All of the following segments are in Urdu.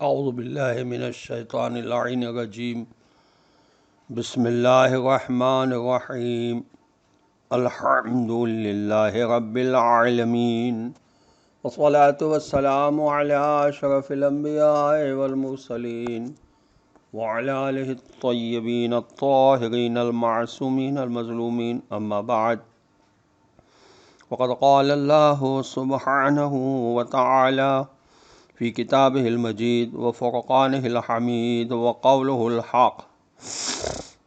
اعوذ باللہ من الشیطان اللعین الرجیم بسم اللہ الرحمن الرحیم الحمد للہ رب العالمین والصلاة والسلام علی اشرف الانبیاء والمرسلین وعلی آلہ الطیبین الطاہرین المعصومین المظلومین اما بعد وقد قال اللہ سبحانہ وتعالی فی کتابہ المجید وفرقانہ الحمید وقولہ الحق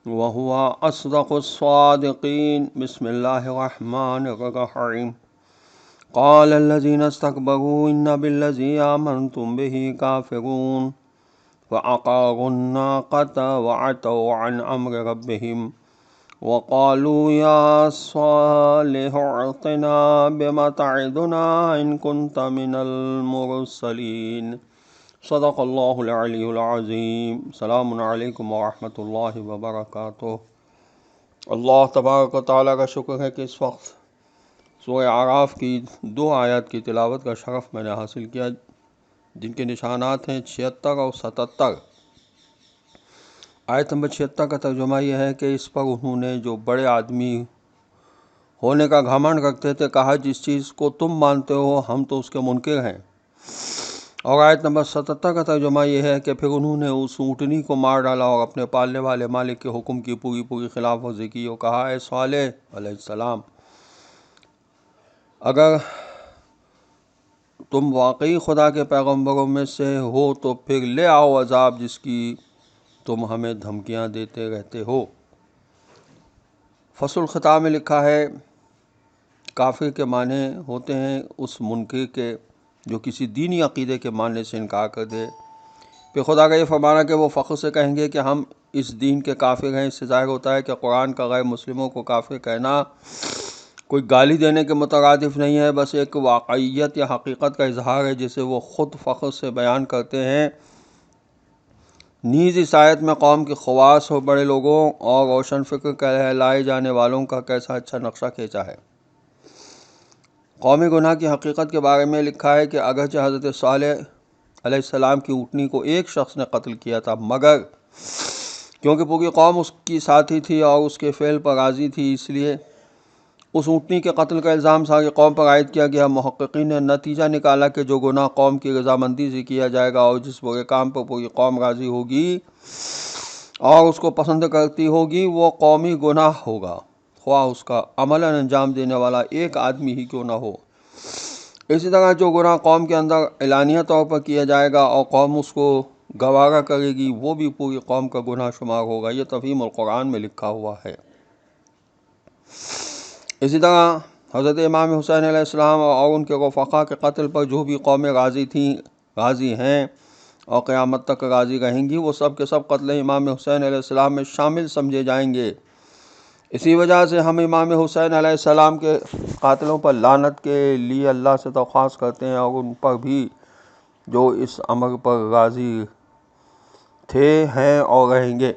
وہو اصدق الصادقین بسم اللہ الرحمن الرحیم قال الذین استکبروا ان بالذی آمنتم بہ کافرون فعقروا الناقۃ وعتوا عن امر ربہم وقالوا یا صالح ائتنا بما تعدنا ان كنت من المرسلین صدق اللہ العلی العظیم۔ السلام علیکم ورحمۃ اللہ وبرکاتہ۔ اللہ تبارک و تعالیٰ کا شکر ہے کہ اس وقت سورہ اعراف کی 2 آیات کی تلاوت کا شرف میں نے حاصل کیا، جن کے نشانات ہیں 76 اور 77۔ آیت نمبر 76 کا ترجمہ یہ ہے کہ اس پر انہوں نے جو بڑے آدمی ہونے کا گھمنڈ رکھتے تھے کہا جس چیز کو تم مانتے ہو ہم تو اس کے منکر ہیں۔ اور آیت نمبر 77 کا ترجمہ یہ ہے کہ پھر انہوں نے اس اونٹنی کو مار ڈالا اور اپنے پالنے والے مالک کے حکم کی پوری خلاف ورزی کی اور کہا اے صالح علیہ السلام، اگر تم واقعی خدا کے پیغمبروں میں سے ہو تو پھر لے آؤ عذاب جس کی تم ہمیں دھمکیاں دیتے رہتے ہو۔ فصل الخطاب میں لکھا ہے کافر کے معنی ہوتے ہیں اس منکر کے جو کسی دینی عقیدے کے ماننے سے انکار کر دے۔ پھر خدا کا یہ فرمانا کہ وہ فخر سے کہیں گے کہ ہم اس دین کے کافر ہیں۔ اس سے ظاہر ہوتا ہے کہ قرآن کا غیر مسلموں کو کافر کہنا کوئی گالی دینے کے مترادف نہیں ہے، بس ایک واقعیت یا حقیقت کا اظہار ہے جسے وہ خود فخر سے بیان کرتے ہیں۔ نیز اس آیت میں قوم کے خواص اور بڑے لوگوں اور روشن فکر کہلائے جانے والوں کا کیسا اچھا نقشہ کھینچا ہے۔ قومی گناہ کی حقیقت کے بارے میں لکھا ہے کہ اگرچہ حضرت صالح علیہ السلام کی اونٹنی کو ایک شخص نے قتل کیا تھا، مگر کیونکہ پوری قوم اس کی ساتھی تھی اور اس کے فعل پر راضی تھی، اس لیے اس اونٹنی کے قتل کا الزام ساری قوم پر عائد کیا گیا۔ محققین نے نتیجہ نکالا کہ جو گناہ قوم کی رضامندی سے کیا جائے گا اور جس برے کام پر پوری قوم راضی ہوگی اور اس کو پسند کرتی ہوگی وہ قومی گناہ ہوگا، خواہ اس کا عملاً انجام دینے والا ایک آدمی ہی کیوں نہ ہو۔ اسی طرح جو گناہ قوم کے اندر اعلانیہ طور پر کیا جائے گا اور قوم اس کو گوارا کرے گی وہ بھی پوری قوم کا گناہ شمار ہوگا۔ یہ تفہیم القرآن میں لکھا ہوا ہے۔ اسی طرح حضرت امام حسین علیہ السلام اور ان کے رفقا کے قتل پر جو بھی قومیں راضی ہیں اور قیامت تک راضی رہیں گی، وہ سب کے سب قتل امام حسین علیہ السلام میں شامل سمجھے جائیں گے۔ اسی وجہ سے ہم امام حسین علیہ السلام کے قاتلوں پر لعنت کے لیے اللہ سے درخواست کرتے ہیں اور ان پر بھی جو اس امر پر راضی تھے، ہیں اور رہیں گے۔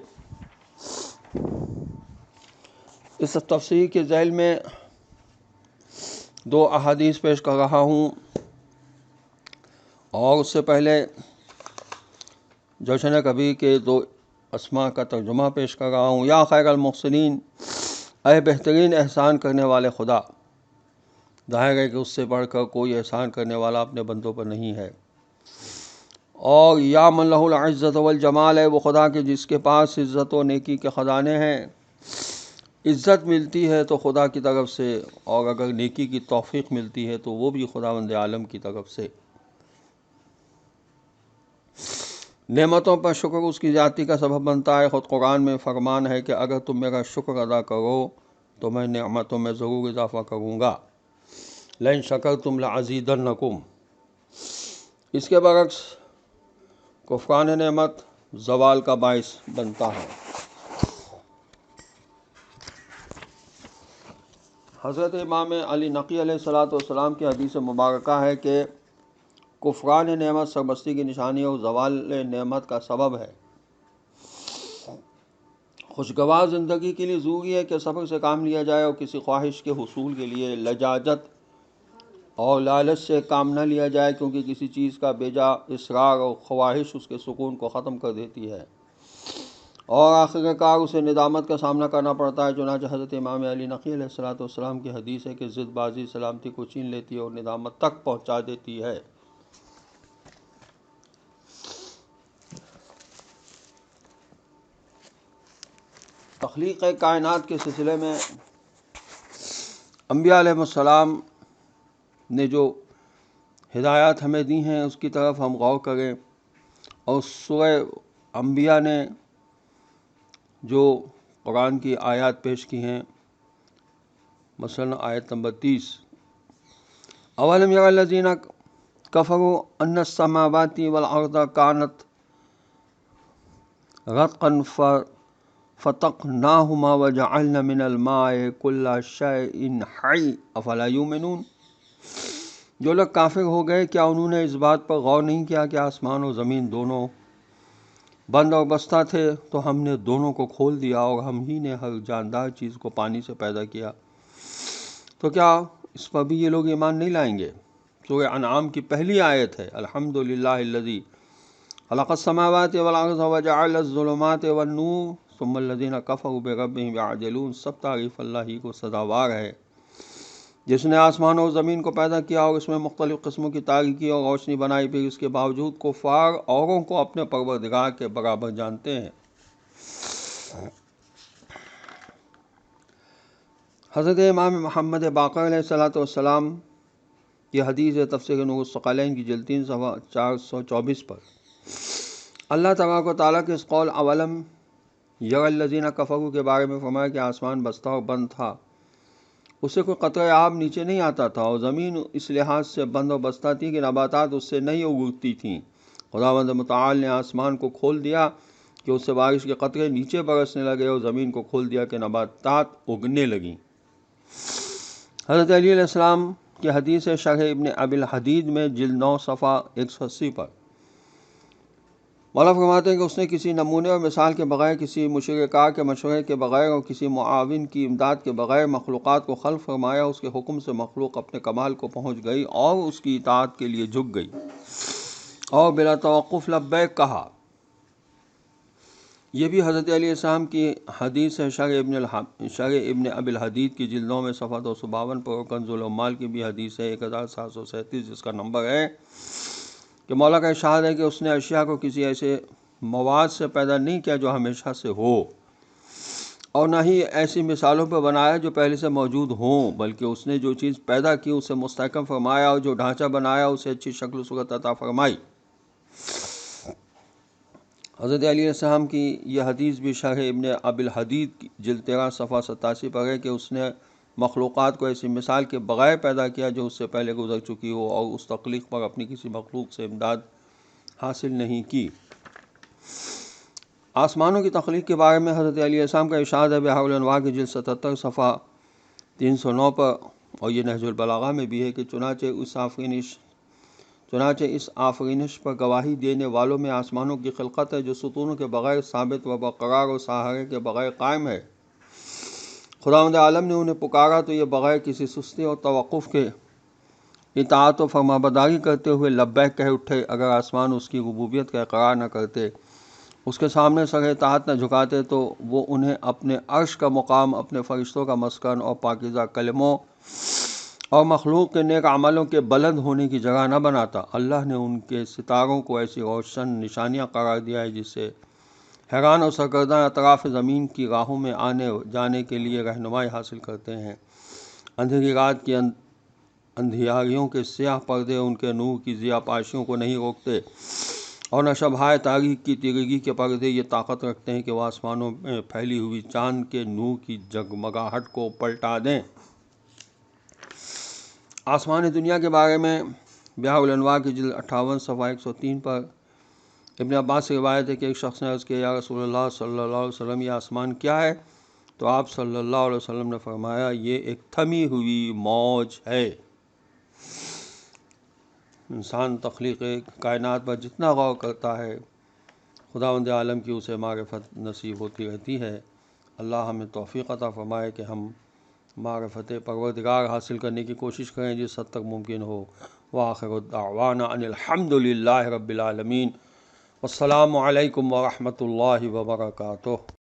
اس تفسیر کے ذیل میں 2 احادیث پیش کر رہا ہوں اور اس سے پہلے جشن کبیر کے 2 اسماء کا ترجمہ پیش کر رہا ہوں۔ یا خیر المحسنین، اے بہترین احسان کرنے والے خدا، ظاہر ہے کہ اس سے بڑھ کر کوئی احسان کرنے والا اپنے بندوں پر نہیں ہے۔ اور یا من لہ العزت والجمال، ہے وہ خدا کہ جس کے پاس عزت و نیکی کے خزانے ہیں۔ عزت ملتی ہے تو خدا کی طرف سے، اور اگر نیکی کی توفیق ملتی ہے تو وہ بھی خداوند عالم کی طرف سے۔ نعمتوں پر شکر اس کی زیادتی کا سبب بنتا ہے۔ خود قرآن میں فرمان ہے کہ اگر تم میرا شکر ادا کرو تو میں نعمتوں میں ضرور اضافہ کروں گا، لئن شکرتم لازیدنکم۔ اس کے برعکس کفران نعمت زوال کا باعث بنتا ہے۔ حضرت امام علی نقی علیہ السلام کی حدیث مبارکہ ہے کہ کفران نعمت سربستی کی نشانی اور زوال نعمت کا سبب ہے۔ خوشگوار زندگی کے لیے ضروری ہے کہ صبر سے کام لیا جائے اور کسی خواہش کے حصول کے لیے لجاجت اور لالچ سے کام نہ لیا جائے، کیونکہ کسی چیز کا بیجا اصرار اور خواہش اس کے سکون کو ختم کر دیتی ہے اور آخر کار اسے ندامت کا سامنا کرنا پڑتا ہے۔ چنانچہ حضرت امام علی نقی علیہ السلام کی حدیث ہے کہ ضد بازی سلامتی کو چھین لیتی ہے اور ندامت تک پہنچا دیتی ہے۔ تخلیق کائنات کے سلسلے میں انبیاء علیہ السلام نے جو ہدایات ہمیں دی ہیں اس کی طرف ہم غور کریں، اور سورہ انبیاء نے جو قرآن کی آیات پیش کی ہیں، مثلا آیت نمبر 30، اولم یری الذین کفروا ان السماوات والارض کانت رتقا فتقناهما وجعلنا من الماء كل شيء حي افلا یؤمنون۔ جو لوگ کافر ہو گئے، کیا انہوں نے اس بات پر غور نہیں کیا کہ آسمان و زمین دونوں بند اور بستہ تھے، تو ہم نے دونوں کو کھول دیا اور ہم ہی نے ہر جاندار چیز کو پانی سے پیدا کیا، تو کیا اس پر بھی یہ لوگ ایمان نہیں لائیں گے؟ سورہ انعام کی پہلی آیت ہے، الحمدللہ الذی خلق السماوات والارض وجعل الظلمات والنور ثم الذین کفروا بربہم یعدلون۔ سب تعریف اللہ ہی کو سزاوار ہے جس نے آسمان اور زمین کو پیدا کیا اور اس میں مختلف قسموں کی تاریکی اور روشنی بنائی، پھر اس کے باوجود کفار اوروں کو اپنے پروردگار کے برابر جانتے ہیں۔ حضرت امام محمد باقر علیہ السلام کی حدیث ہے تفسیر نور الثقلین کی جلد 3 صفحہ 424 پر اللہ تبارک و تعالیٰ کے اس قول اولم یری الذین کفروا کے بارے میں فرمایا کہ آسمان بستہ اور بند تھا، اس سے کوئی قطرہ آب نیچے نہیں آتا تھا، اور زمین اس لحاظ سے بند و بستہ تھی کہ نباتات اس سے نہیں اگتی تھیں۔ خداوند متعال نے آسمان کو کھول دیا کہ اس سے بارش کے قطرے نیچے برسنے لگے، اور زمین کو کھول دیا کہ نباتات اگنے لگیں۔ حضرت علی علیہ السلام کی حدیث ہے شرح ابن ابی الحدید میں جلد 9 صفحہ 180 پر مولا فرماتے ہیں کہ اس نے کسی نمونے اور مثال کے بغیر، کسی مشرع کار کے مشورے کے بغیر اور کسی معاون کی امداد کے بغیر مخلوقات کو خلق فرمایا۔ اس کے حکم سے مخلوق اپنے کمال کو پہنچ گئی اور اس کی اطاعت کے لیے جھک گئی اور بلا توقف لبیک کہا۔ یہ بھی حضرت علیہ السلام کی حدیث ہے شرح ابن ابی الحدید کی جلد 9 میں صفحہ 252 پر، اور کنز العمال کی بھی حدیث ہے 1737 جس کا نمبر ہے کہ مولا کا ارشاد ہے کہ اس نے اشیاء کو کسی ایسے مواد سے پیدا نہیں کیا جو ہمیشہ سے ہو، اور نہ ہی ایسی مثالوں پر بنایا جو پہلے سے موجود ہوں، بلکہ اس نے جو چیز پیدا کی اسے مستحکم فرمایا، اور جو ڈھانچہ بنایا اسے اچھی شکل و صورت عطا فرمائی۔ حضرت علی علیہ السلام کی یہ حدیث بھی شرح ابن ابی الحدید جلد 13 صفحہ 87 پر ہے کہ اس نے مخلوقات کو ایسی مثال کے بغیر پیدا کیا جو اس سے پہلے گزر چکی ہو، اور اس تخلیق پر اپنی کسی مخلوق سے امداد حاصل نہیں کی۔ آسمانوں کی تخلیق کے بارے میں حضرت علی علیہ السلام کا ارشاد ہے بحار الانوار کی جلد 77 صفحہ 309 پر، اور یہ نہج البلاغہ میں بھی ہے کہ چنانچہ اس آفرینش پر گواہی دینے والوں میں آسمانوں کی خلقت ہے جو ستونوں کے بغیر ثابت و برقرار اور سہارے کے بغیر قائم ہے۔ خداوند عالم نے انہیں پکارا تو یہ بغیر کسی سستی اور توقف کے اطاعت و فرمانبرداری کرتے ہوئے لبیک کہہ اٹھے۔ اگر آسمان اس کی ربوبیت کا اقرار نہ کرتے، اس کے سامنے سر اطاعت نہ جھکاتے، تو وہ انہیں اپنے عرش کا مقام، اپنے فرشتوں کا مسکن اور پاکیزہ کلموں اور مخلوق کے نیک عملوں کے بلند ہونے کی جگہ نہ بناتا۔ اللہ نے ان کے ستاروں کو ایسی روشن نشانیاں قرار دیا ہے جس سے حیران اور سرگرداں اطراف زمین کی راہوں میں آنے جانے کے لیے رہنمائی حاصل کرتے ہیں۔ اندھیری رات کی اندھیاریوں کے سیاہ پردے ان کے نور کی ضیاء پاشیوں کو نہیں روکتے، اور نہ شبہائے تاریک کی تیرگی کے پردے یہ طاقت رکھتے ہیں کہ وہ آسمانوں میں پھیلی ہوئی چاند کے نور کی جگمگاہٹ کو پلٹا دیں۔ آسمان دنیا کے بارے میں بحار الانوار کی جلد 58 صفحہ 103 پر ابن عباس سے روایت ہے کہ ایک شخص نے عرض کیا یا رسول اللہ صلی اللہ علیہ وسلم یہ آسمان کیا ہے؟ تو آپ صلی اللہ علیہ وسلم نے فرمایا یہ ایک تھمی ہوئی موج ہے۔ انسان تخلیق کائنات پر جتنا غور کرتا ہے خداوند عالم کی اسے معرفت نصیب ہوتی رہتی ہے۔ اللہ ہمیں توفیق عطا فرمائے کہ ہم معرفت پروردگار حاصل کرنے کی کوشش کریں جس حد تک ممکن ہو۔ وآخر دعوانا ان الحمد للہ رب العالمین۔ السلام علیکم ورحمۃ اللہ وبرکاتہ۔